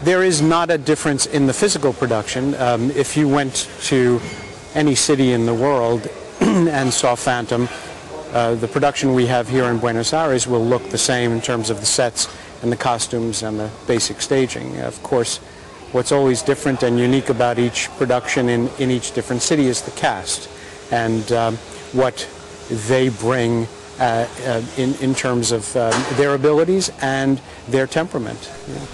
There is not a difference in the physical production. If you went to any city in the world and saw Phantom, the production we have here in Buenos Aires will look the same in terms of the sets and the costumes and the basic staging. Of course, what's always different and unique about each production in each different city is the cast and what they bring in terms of their abilities and their temperament. Yeah.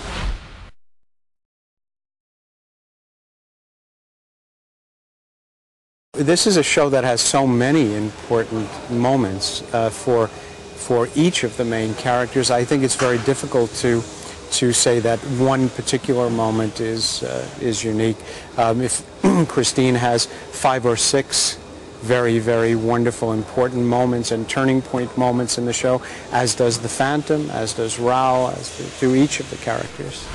This is a show that has so many important moments for each of the main characters. I think it's very difficult to say that one particular moment is unique. If Christine has 5 or 6 very, very wonderful, important moments and turning point moments in the show, as does the Phantom, as does Raoul, as do each of the characters.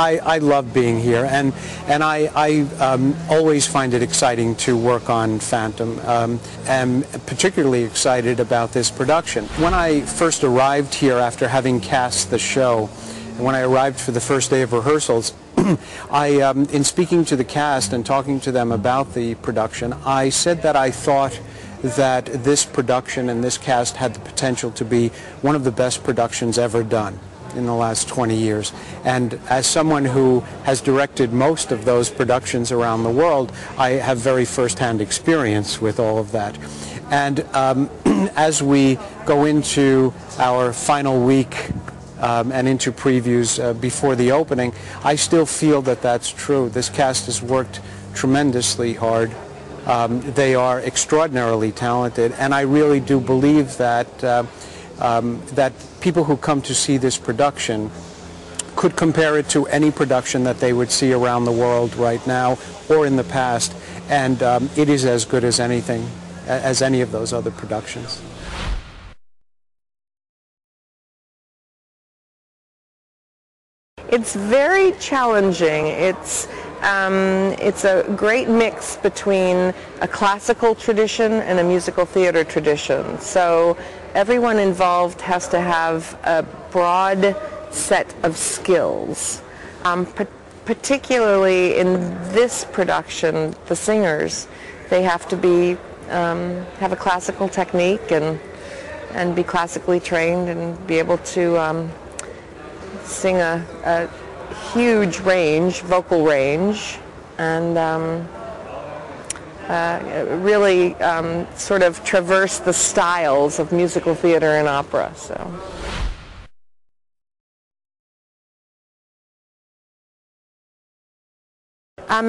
I love being here, and I always find it exciting to work on Phantom. I'm particularly excited about this production. When I first arrived here after having cast the show, and when I arrived for the first day of rehearsals, in speaking to the cast and talking to them about the production, I said that I thought that this production and this cast had the potential to be one of the best productions ever done in the last 20 years. And as someone who has directed most of those productions around the world, I have very first-hand experience with all of that. And as we go into our final week and into previews before the opening, I still feel that that's true. This cast has worked tremendously hard. They are extraordinarily talented, and I really do believe that that people who come to see this production could compare it to any production that they would see around the world right now or in the past, and it is as good as anything, as any of those other productions. It's very challenging. It's a great mix between a classical tradition and a musical theater tradition. So everyone involved has to have a broad set of skills. Particularly in this production, the singers, they have to be have a classical technique and be classically trained and be able to sing a huge range, vocal range, and really sort of traverse the styles of musical theater and opera. So.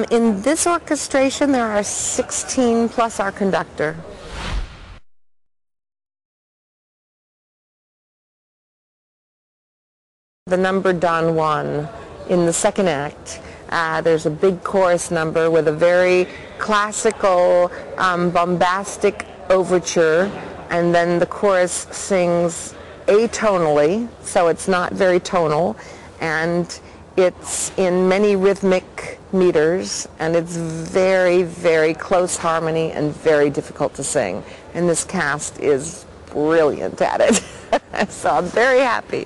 In this orchestration, there are 16 plus our conductor. The number Don Juan in the second act. There's a big chorus number with a very classical, bombastic overture, and then the chorus sings atonally, so it's not very tonal, and it's in many rhythmic meters, and it's very, very close harmony and very difficult to sing. And this cast is brilliant at it, so I'm very happy.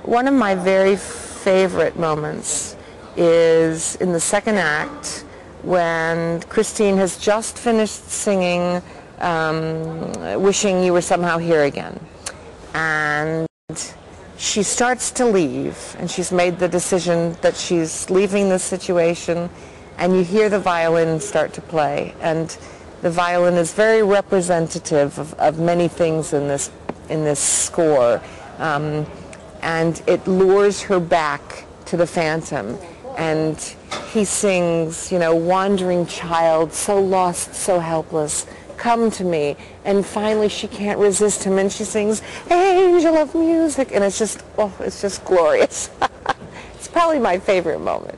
One of my very favorite moments is in the second act when Christine has just finished singing Wishing You Were Somehow Here Again. And she starts to leave, and she's made the decision that she's leaving this situation, and you hear the violin start to play. And the violin is very representative of many things in this score. And it lures her back to the Phantom, and he sings, you know, wandering child, so lost, so helpless, come to me. And finally she can't resist him, and she sings Angel of Music, and it's just, oh, it's just glorious. It's probably my favorite moment.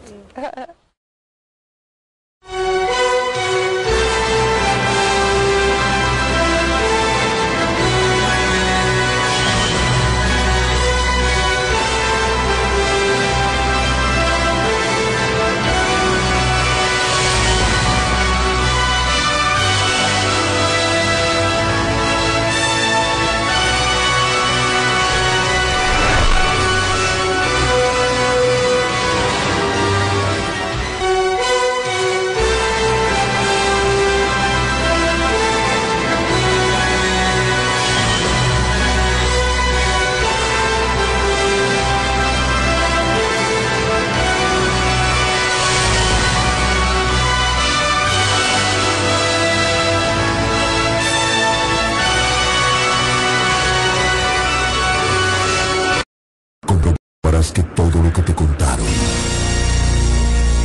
que todo lo que te contaron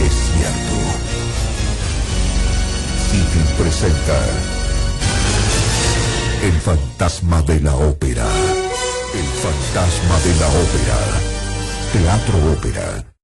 es cierto. City presenta El fantasma de la ópera. El fantasma de la ópera. Teatro Ópera.